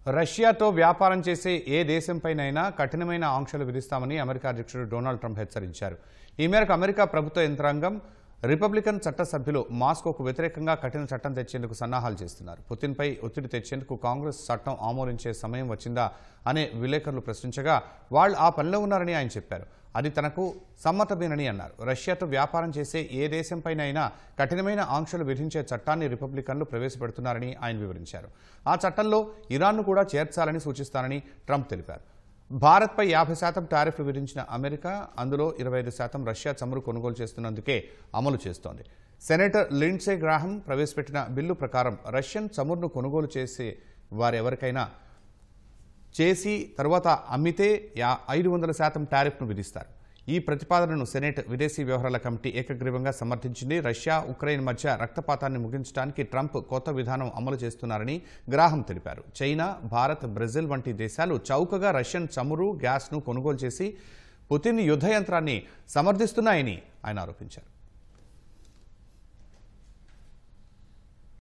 రష్యాతో వ్యాపారం చేసే ఏ దేశంపైనైనా కఠినమైన ఆంక్షలు విధిస్తామని అమెరికా అధ్యక్షుడు డొనాల్డ్ ట్రంప్ హెచ్చరించారు. ఈ మేరకు అమెరికా ప్రభుత్వ యంత్రాంగం రిపబ్లికన్ చట్టసభ్యులు మాస్కోకు వ్యతిరేకంగా కఠిన చట్టం తెచ్చేందుకు సన్నాహాలు చేస్తున్నారు. పుతిన్పై ఒత్తిడి తెచ్చేందుకు కాంగ్రెస్ చట్టం ఆమోదించే సమయం వచ్చిందా అనే విలేకరులు ప్రశ్నించగా వాళ్ళు ఆ పనిలో ఉన్నారని ఆయన చెప్పారు. అది తనకు సమ్మతమేనని అన్నారు. రష్యాతో వ్యాపారం చేసే ఏ దేశంపైనైనా కఠినమైన ఆంక్షలు విధించే చట్టాన్ని రిపబ్లికన్లు ప్రవేశపెడుతున్నారని ఆయన వివరించారు. ఆ చట్టంలో ఇరాన్ను కూడా చేర్చాలని సూచిస్తానని ట్రంప్ తెలిపారు. భారత్పై 50% టారిఫ్లు విధించిన అమెరికా అందులో 25% రష్యా చమురు కొనుగోలు చేస్తున్నందుకే అమలు చేస్తోంది. సెనేటర్ లిండ్సే గ్రాహం ప్రవేశపెట్టిన బిల్లు ప్రకారం రష్యన్ చమురును కొనుగోలు చేసే వారెవరికైనా చేసి తర్వాత అమ్మితే 500% టారిఫ్ను విధిస్తారు. ఈ ప్రతిపాదనను సెనేట్ విదేశీ వ్యవహారాల కమిటీ ఏకగ్రీవంగా సమర్థించింది. రష్యా, ఉక్రెయిన్ మధ్య రక్తపాతాన్ని ముగించడానికి ట్రంప్ కొత్త విధానం అమలు చేస్తున్నారని గ్రాహం తెలిపారు. చైనా, భారత్, బ్రెజిల్ వంటి దేశాలు చౌకగా రష్యన్ చమురు, గ్యాస్ను కొనుగోలు చేసి పుతిన్ యుద్ధ యంత్రాన్ని సమర్థిస్తున్నాయని ఆయన ఆరోపించారు.